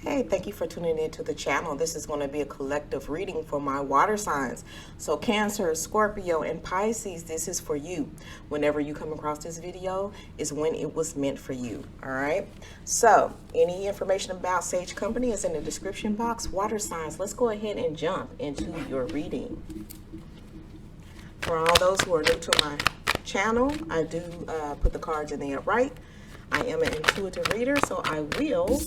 Hey, thank you for tuning into the channel. This is going to be a collective reading for my water signs. So Cancer, Scorpio, and Pisces, this is for you. Whenever you come across this video is when it was meant for you. All right. So any information about Sage Company is in the description box. Water signs, let's go ahead and jump into your reading. For all those who are new to my channel, I do put the cards in the upright. I am an intuitive reader, so I will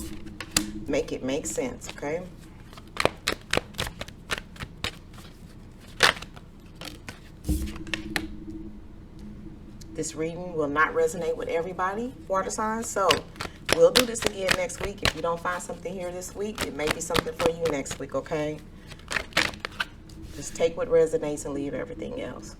make it make sense, okay? This reading will not resonate with everybody, water signs, so we'll do this again next week. If you don't find something here this week, it may be something for you next week, okay? Just take what resonates and leave everything else.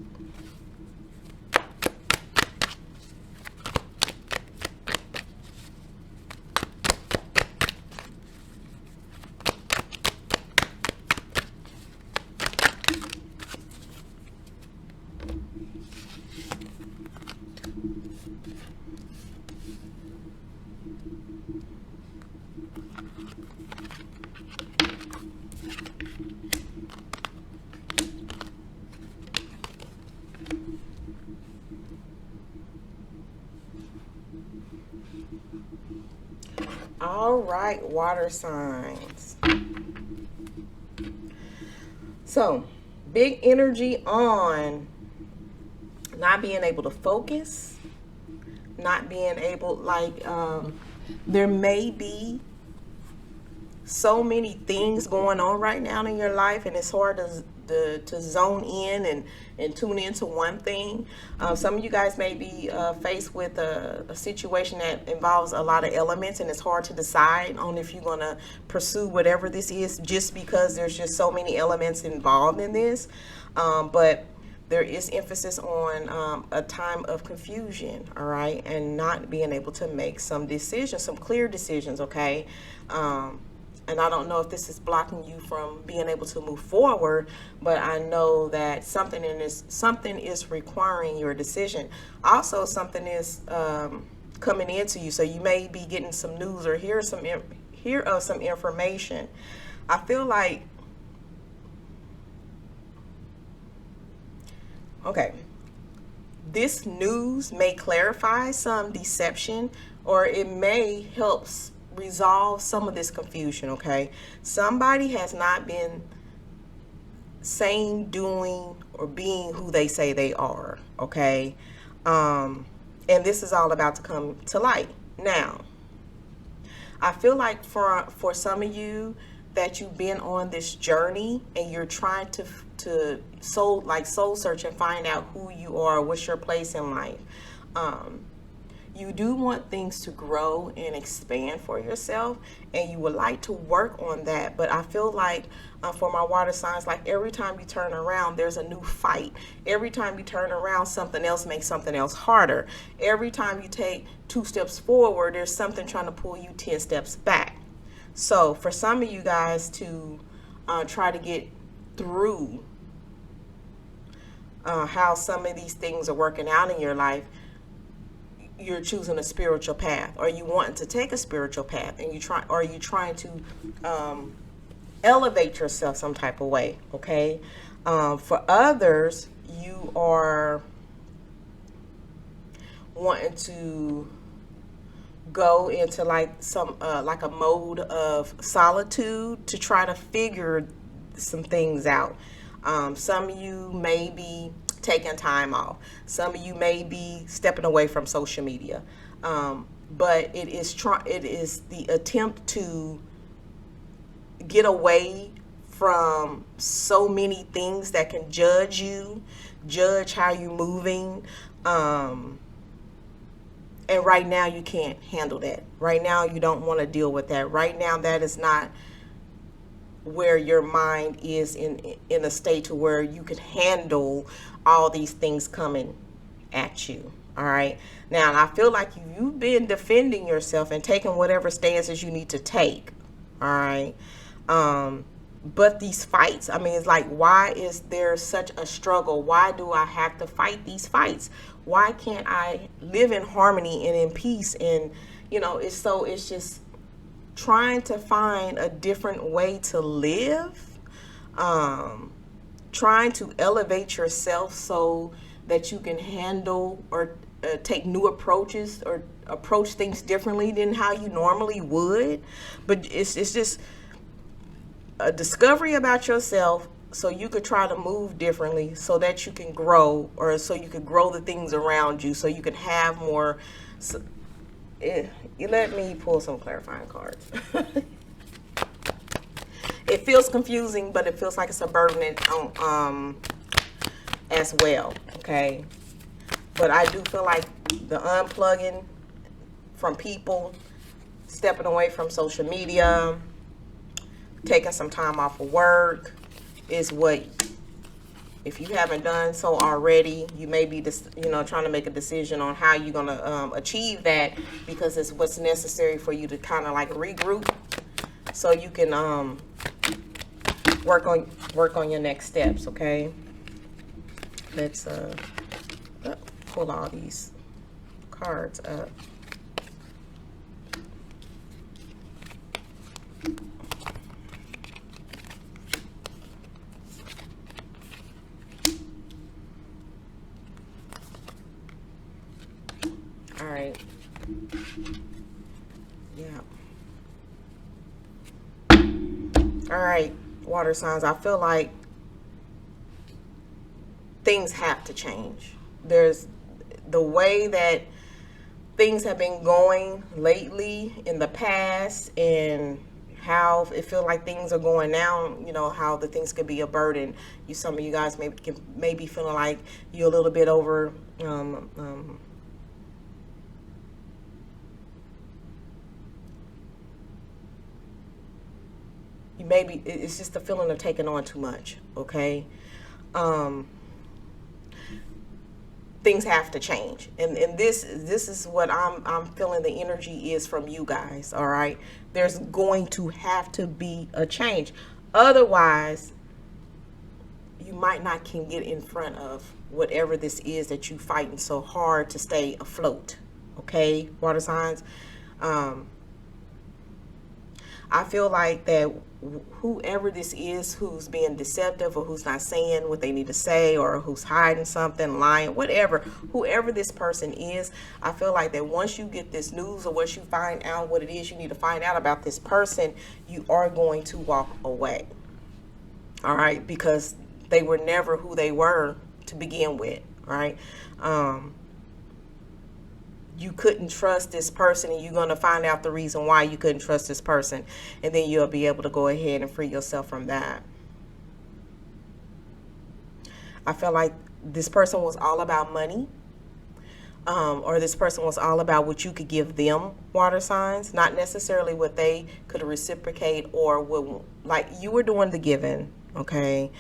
All right, water signs. So, big energy on not being able to focus, not being able, there may be so many things going on right now in your life, and it's hard to zone in and tune into one thing. Some of you guys may be faced with a situation that involves a lot of elements, and it's hard to decide on if you're going to pursue whatever this is, just because there's just so many elements involved in this. But there is emphasis on a time of confusion, all right, and not being able to make some decisions, some clear decisions, okay? And I don't know if this is blocking you from being able to move forward, but I know that something is requiring your decision. Also, something is coming into you, so you may be getting some news or hear of some information. I feel like, okay, this news may clarify some deception, or it may help resolve some of this confusion, okay? Somebody has not been saying, doing, or being who they say they are, okay? And this is all about to come to light. Now, I feel like for some of you that you've been on this journey and you're trying to soul search and find out who you are, what's your place in life. You do want things to grow and expand for yourself, and you would like to work on that. But I feel like for my water signs, like every time you turn around, there's a new fight. Every time you turn around, something else makes something else harder. Every time you take 2 steps forward, there's something trying to pull you 10 steps back. So for some of you guys to try to get through how some of these things are working out in your life, you're choosing a spiritual path, or you want to take a spiritual path, and you trying to elevate yourself some type of way, okay? For others, you are wanting to go into like a mode of solitude to try to figure some things out. Some of you may be taking time off. Some of you may be stepping away from social media. But it is the attempt to get away from so many things that can judge you, judge how you're moving. And right now you can't handle that. Right now you don't want to deal with that. Right now that is not where your mind is in a state to where you can handle all these things coming at you. All right. Now, I feel like you've been defending yourself and taking whatever stances you need to take. All right. But these fights, I mean, it's like, why is there such a struggle? Why do I have to fight these fights? Why can't I live in harmony and in peace? And, you know, it's just, trying to find a different way to live, trying to elevate yourself so that you can handle or take new approaches or approach things differently than how you normally would. But it's just a discovery about yourself so you could try to move differently so that you can grow, or so you could grow the things around you, so you can have more. So, you let me pull some clarifying cards. It feels confusing, but it feels like it's a burden as well, okay? But I do feel like the unplugging from people, stepping away from social media, taking some time off of work is what, if you haven't done so already, you may be just, trying to make a decision on how you're going to achieve that, because it's what's necessary for you to kind of like regroup so you can work on your next steps, okay? Let's pull all these cards up. All right. Yeah. All right, water signs. I feel like things have to change. There's the way that things have been going lately in the past, and how it feels like things are going now, how the things could be a burden. Some of you guys may be feeling like you're a little bit over maybe it's just the feeling of taking on too much, okay? Things have to change, and this is what I'm feeling the energy is from you guys. All right, there's going to have to be a change, otherwise you might not can get in front of whatever this is that you fighting so hard to stay afloat, okay, water signs. I feel like that whoever this is who's being deceptive, or who's not saying what they need to say, or who's hiding something, lying, whatever, whoever this person is, I feel like that once you get this news, or once you find out what it is you need to find out about this person, you are going to walk away. All right, because they were never who they were to begin with, right? You couldn't trust this person, and you're going to find out the reason why you couldn't trust this person, and then you'll be able to go ahead and free yourself from that. I feel like this person was all about money, or this person was all about what you could give them, water signs, not necessarily what they could reciprocate, or what, like you were doing the giving, okay?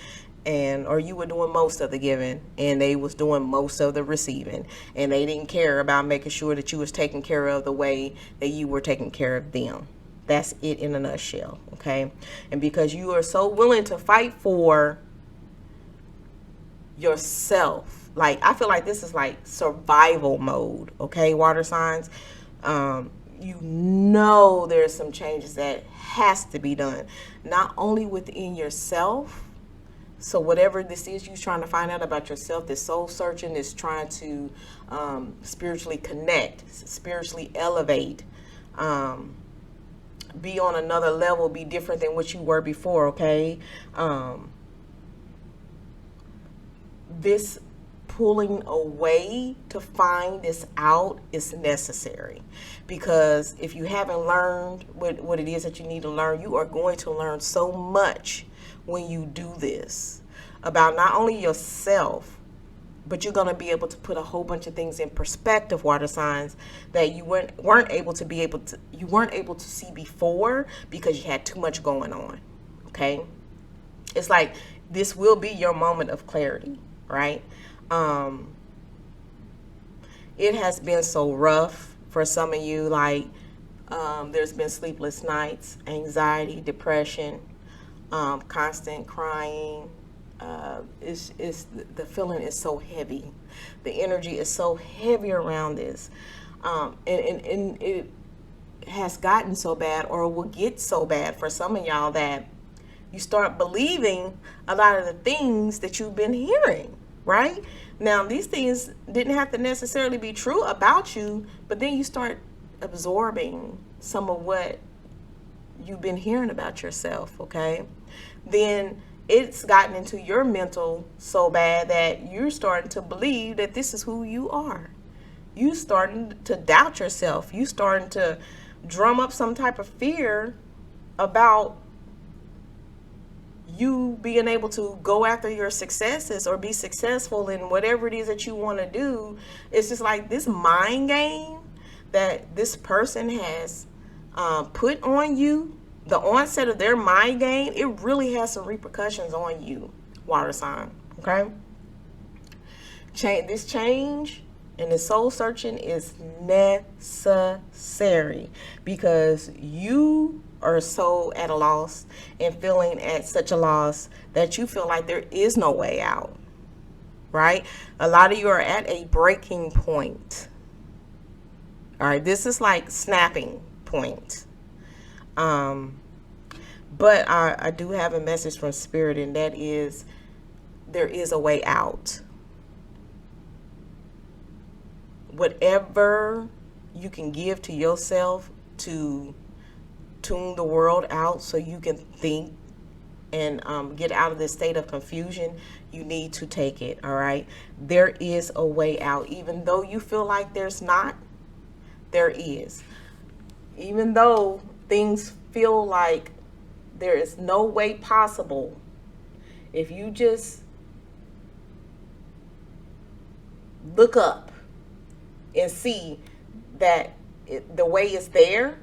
Or you were doing most of the giving, and they was doing most of the receiving, and they didn't care about making sure that you was taken care of the way that you were taking care of them. That's it in a nutshell, okay? And because you are so willing to fight for yourself, like I feel like this is like survival mode, okay, water signs. There's some changes that has to be done, not only within yourself. So whatever this is you're trying to find out about yourself, this soul searching, is trying to spiritually connect, spiritually elevate, be on another level, be different than what you were before, okay? This pulling away to find this out is necessary, because if you haven't learned what it is that you need to learn, you are going to learn so much when you do this about not only yourself, but you're going to be able to put a whole bunch of things in perspective, water signs, that you weren't able to see before, because you had too much going on, okay? It's like this will be your moment of clarity, right? It has been so rough for some of you, like there's been sleepless nights, anxiety, depression, constant crying. The feeling is so heavy. The energy is so heavy around this, and has gotten so bad, or will get so bad for some of y'all, that you start believing a lot of the things that you've been hearing, right? Now, these things didn't have to necessarily be true about you, but then you start absorbing some of what you've been hearing about yourself, okay? Then it's gotten into your mental so bad that you're starting to believe that this is who you are. You starting to doubt yourself. You starting to drum up some type of fear about you being able to go after your successes or be successful in whatever it is that you want to do. It's just like this mind game that this person has put on you. The onset of their mind game, it really has some repercussions on you, water sign, okay? This change and the soul searching is necessary, because you are so at a loss and feeling at such a loss that you feel like there is no way out, right? A lot of you are at a breaking point. All right, this is like snapping point. But I do have a message from Spirit, and that is there is a way out. Whatever you can give to yourself to tune the world out so you can think and get out of this state of confusion, you need to take it, all right? There is a way out. Even though you feel like there's not, there is. Even though things feel like there is no way possible, if you just look up and see that the way is there,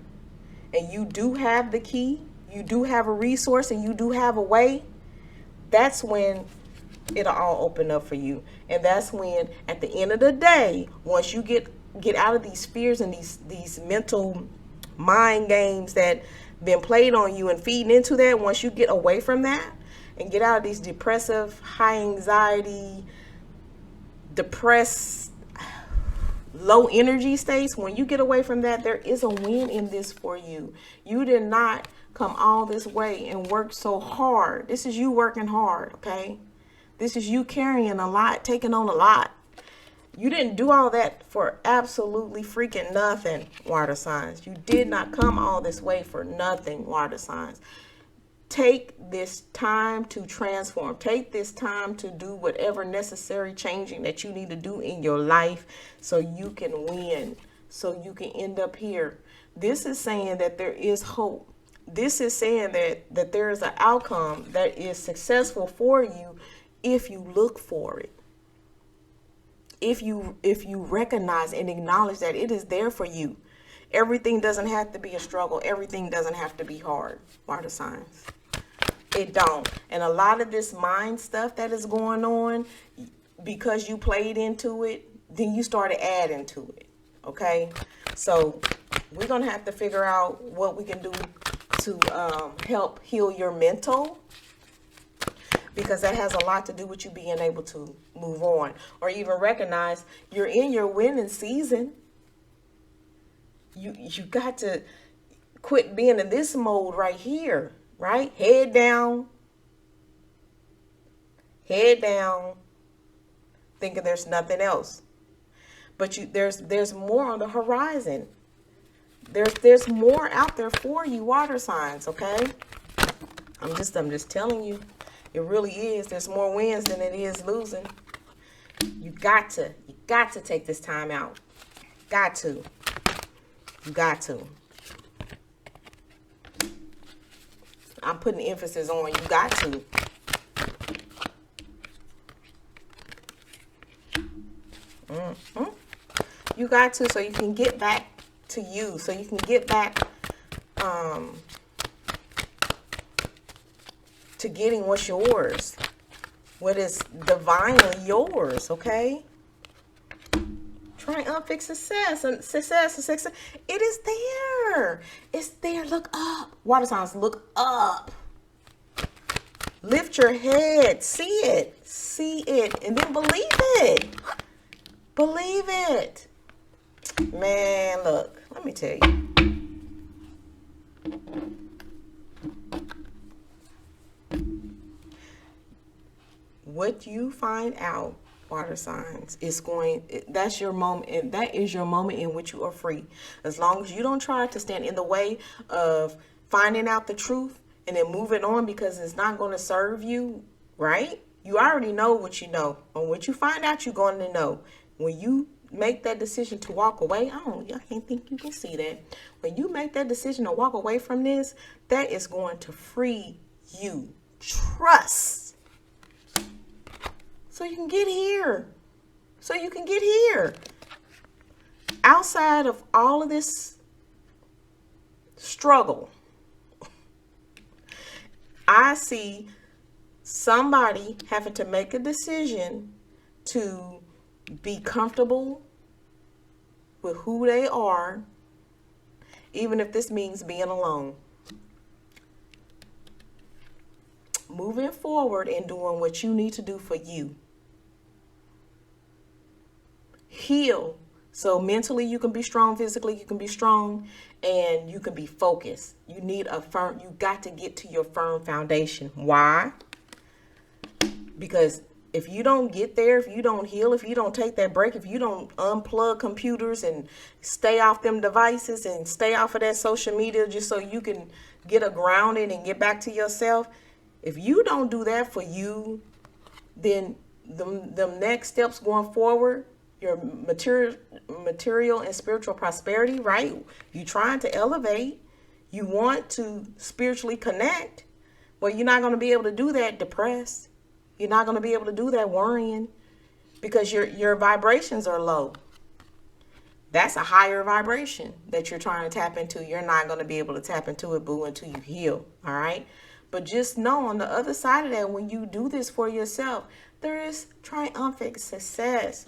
and you do have the key, you do have a resource, and you do have a way, that's when it'll all open up for you. And that's when, at the end of the day, once you get out of these fears and these mental mind games that been played on you and feeding into that, once you get away from that and get out of these depressive, high anxiety, depressed, low energy states, when you get away from that, there is a win in this for you. You did not come all this way and work so hard. This is you working hard, okay? This is you carrying a lot, taking on a lot. You didn't do all that for absolutely freaking nothing, water signs. You did not come all this way for nothing, water signs. Take this time to transform. Take this time to do whatever necessary changing that you need to do in your life so you can win, so you can end up here. This is saying that there is hope. This is saying that there is an outcome that is successful for you if you look for it. If you recognize and acknowledge that it is there for you. Everything doesn't have to be a struggle. Everything doesn't have to be hard, water signs. It don't. And a lot of this mind stuff that is going on, because you played into it, then you started adding to it, okay? So we're going to have to figure out what we can do to help heal your mental, because that has a lot to do with you being able to move on, or even recognize you're in your winning season. You got to quit being in this mode right here, right? Head down, thinking there's nothing else. But there's more on the horizon. There's more out there for you, water signs, okay? I'm just telling you. It really is. There's more wins than it is losing. You got to take this time out. Got to. You got to. I'm putting emphasis on you got to. You got to, so you can get back to you. So you can get back to getting what's yours, what is divinely yours, okay? Triumphant success and success. It is there. It's there. Look up. Water signs, look up. Lift your head. See it. See it. And then believe it. Believe it. Man, look, let me tell you. what you find out, water signs, that's your moment, and that is your moment in which you are free. As long as you don't try to stand in the way of finding out the truth and then moving on, because it's not going to serve you, right? You already know what you know. And what you find out, you're going to know. When you make that decision to walk away, I can't think you can see that. When you make that decision to walk away from this, that is going to free you. Trust. So you can get here. Outside of all of this struggle, I see somebody having to make a decision to be comfortable with who they are, even if this means being alone. Moving forward and doing what you need to do for you. Heal. So mentally you can be strong, physically you can be strong, and you can be focused. You got to get to your firm foundation. Why? Because if you don't get there, if you don't heal, if you don't take that break, if you don't unplug computers and stay off them devices and stay off of that social media just so you can get a grounding and get back to yourself, if you don't do that for you, then the next steps going forward, your material and spiritual prosperity, right? You trying to elevate, you want to spiritually connect. Well, you're not going to be able to do that depressed. You're not going to be able to do that worrying, because your vibrations are low. That's a higher vibration that you're trying to tap into. You're not going to be able to tap into it, boo, until you heal. All right. But just know, on the other side of that, when you do this for yourself, there is triumphant success.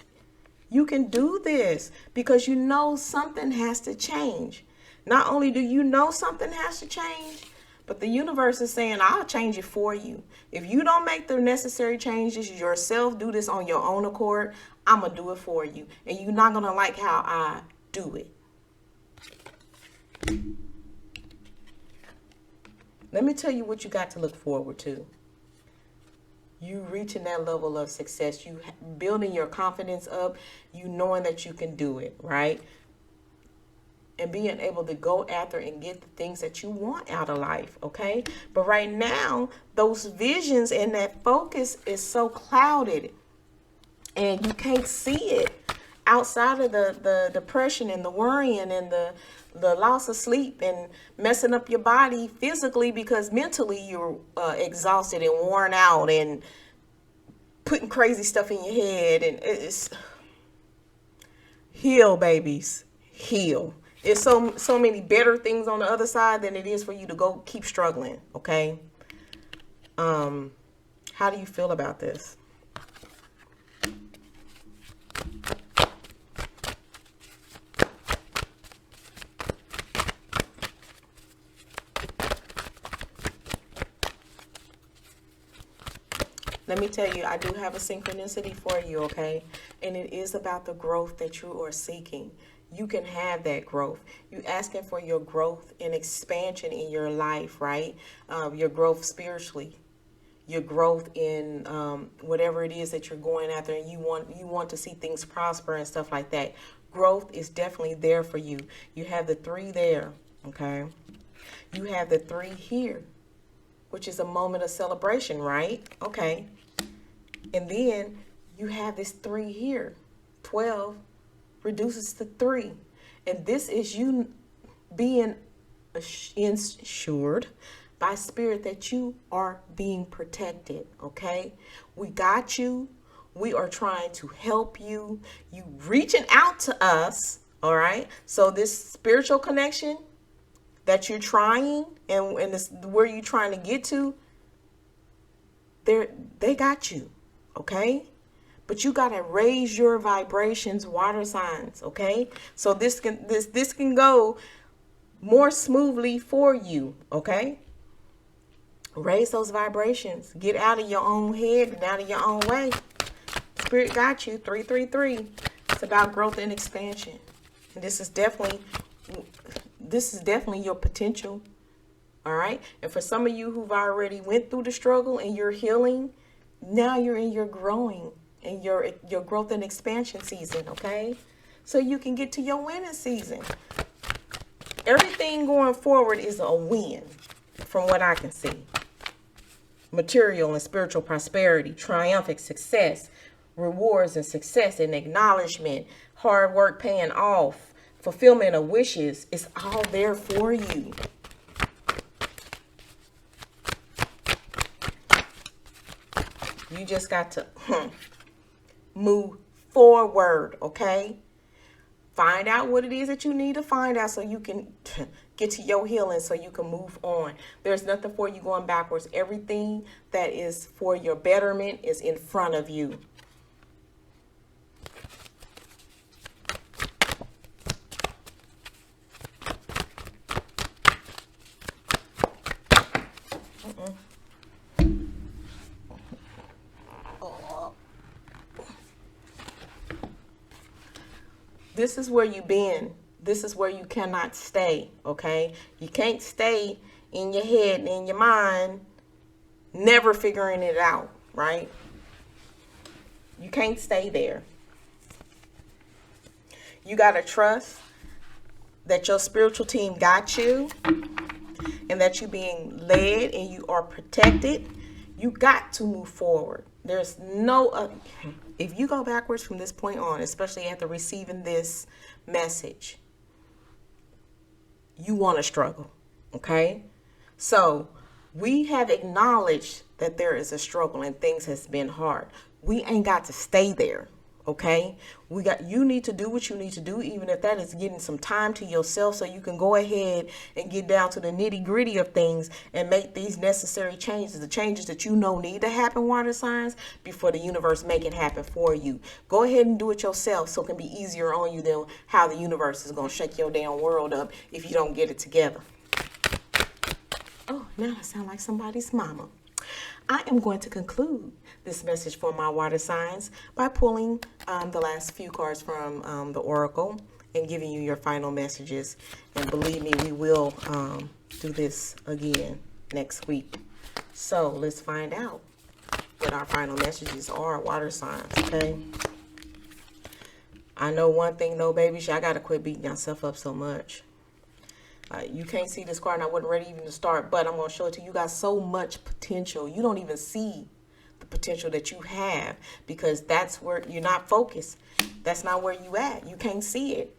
You can do this because you know something has to change. Not only do you know something has to change, but the universe is saying, I'll change it for you. If you don't make the necessary changes yourself, do this on your own accord, I'm going to do it for you. And you're not going to like how I do it. Let me tell you what you got to look forward to. You reaching that level of success, you building your confidence up, you knowing that you can do it, right? And being able to go after and get the things that you want out of life, okay? But right now, those visions and that focus is so clouded, and you can't see it outside of the depression and the worrying and the loss of sleep and messing up your body physically, because mentally you're exhausted and worn out and putting crazy stuff in your head. And it's heal, babies, heal. It's so many better things on the other side than it is for you to go keep struggling. Okay. How do you feel about this? Let me tell you, I do have a synchronicity for you, okay? And it is about the growth that you are seeking. You can have that growth. You asking for your growth and expansion in your life, right? Your growth spiritually, your growth in whatever it is that you're going after, and you want to see things prosper and stuff like that. Growth is definitely there for you. You have the 3 there, okay? You have the 3 here, which is a moment of celebration, right? Okay. And then you have this 3 here. 12 reduces to 3. And this is you being ensured by spirit that you are being protected, okay? We got you. We are trying to help you. You reaching out to us, all right? So this spiritual connection that you're trying and this, where you're trying to get to, they got you, okay? But you got to raise your vibrations, water signs, okay? So this can go more smoothly for you, okay? Raise those vibrations. Get out of your own head and out of your own way. Spirit got you. 333. It's about growth and expansion. And this is definitely your potential. All right. And for some of you who've already went through the struggle and you're healing, Now you're in your growing and your growth and expansion season, okay? So you can get to your winning season. Everything going forward is a win from what I can see. Material and spiritual prosperity, triumphant success, rewards and success and acknowledgement, hard work paying off, fulfillment of wishes. It's all there for you. You just got to move forward, okay? Find out what it is that you need to find out so you can get to your healing, so you can move on. There's nothing for you going backwards. Everything that is for your betterment is in front of you. This is where you've been. This is where you cannot stay, okay? You can't stay in your head and in your mind, never figuring it out, right? You can't stay there. You got to trust that your spiritual team got you and that you're being led and you are protected. You got to move forward. There's no other. If you go backwards from this point on, especially after receiving this message, you want to struggle, okay? So we have acknowledged that there is a struggle and things has been hard. We ain't got to stay there, okay? You need to do what you need to do, even if that is getting some time to yourself so you can go ahead and get down to the nitty gritty of things and make these necessary changes, the changes that you know need to happen, water signs, before the universe make it happen for you. Go ahead and do it yourself so it can be easier on you than how the universe is going to shake your damn world up if you don't get it together. Oh, now I sound like somebody's mama. I am going to conclude this message for my water signs by pulling the last few cards from the Oracle and giving you your final messages. And believe me, we will do this again next week. So let's find out what our final messages are, water signs, okay? I know one thing though, babies, y'all got to quit beating yourself up so much. You can't see this card and I wasn't ready even to start, but I'm going to show it to you. You got so much potential. You don't even see the potential that you have because that's where you're not focused. That's not where you at. You can't see it.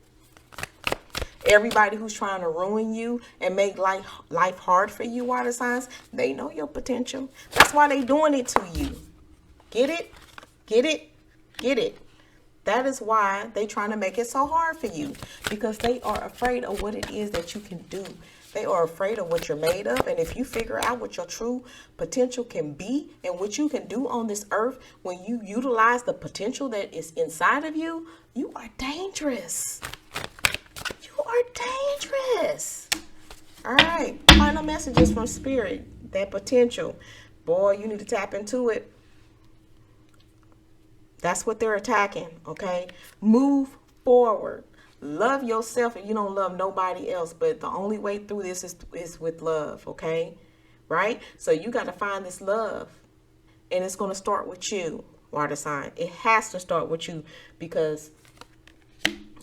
Everybody who's trying to ruin you and make life hard for you, water signs, they know your potential. That's why they doing it to you. Get it? Get it? Get it? That is why they trying to make it so hard for you, because they are afraid of what it is that you can do. They are afraid of what you're made of. And if you figure out what your true potential can be and what you can do on this earth, when you utilize the potential that is inside of you, you are dangerous. You are dangerous. All right. Final messages from Spirit. That potential. Boy, you need to tap into it. That's what they're attacking, okay? Move forward. Love yourself and you don't love nobody else, but the only way through this is with love, okay? Right? So you got to find this love, and it's going to start with you, water sign. It has to start with you because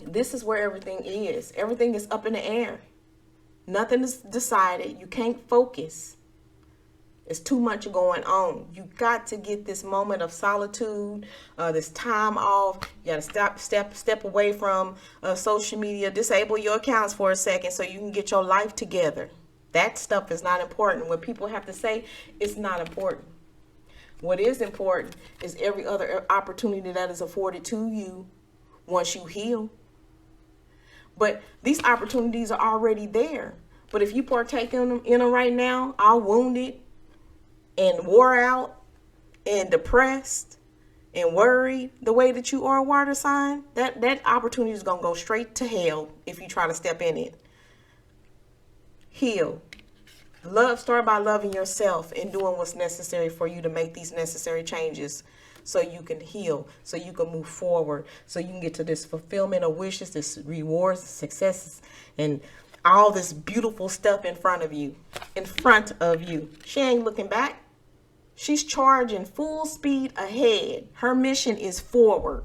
this is where everything is. Everything is up in the air. Nothing is decided. You can't focus. It's too much going on. You got to get this moment of solitude, this time off. You got to step away from social media. Disable your accounts for a second so you can get your life together. That stuff is not important. What people have to say, it's not important. What is important is every other opportunity that is afforded to you once you heal. But these opportunities are already there. But if you partake in them right now, all wounded and wore out and depressed and worried the way that you are, water sign, that opportunity is going to go straight to hell if you try to step in it. Heal. Start by loving yourself and doing what's necessary for you to make these necessary changes so you can heal, so you can move forward, so you can get to this fulfillment of wishes, this rewards, successes, and all this beautiful stuff in front of you. She ain't looking back. She's charging full speed ahead. Her mission is forward.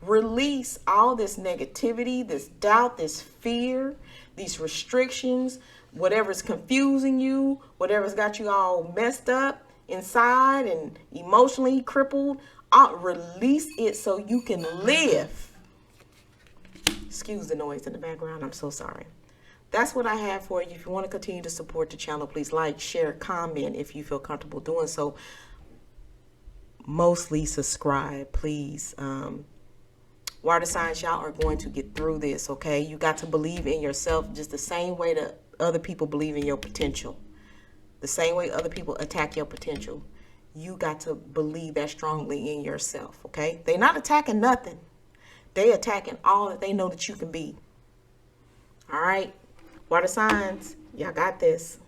Release all this negativity, this doubt, this fear, these restrictions, whatever's confusing you, whatever's got you all messed up inside and emotionally crippled. Release it so you can live. Excuse the noise in the background. I'm so sorry. That's what I have for you. If you want to continue to support the channel, please like, share, comment if you feel comfortable doing so. Mostly subscribe, please. Water signs, y'all are going to get through this, okay? You got to believe in yourself just the same way that other people believe in your potential. The same way other people attack your potential. You got to believe that strongly in yourself, okay? They're not attacking nothing. They attacking all that they know that you can be. All right? Water signs, y'all got this.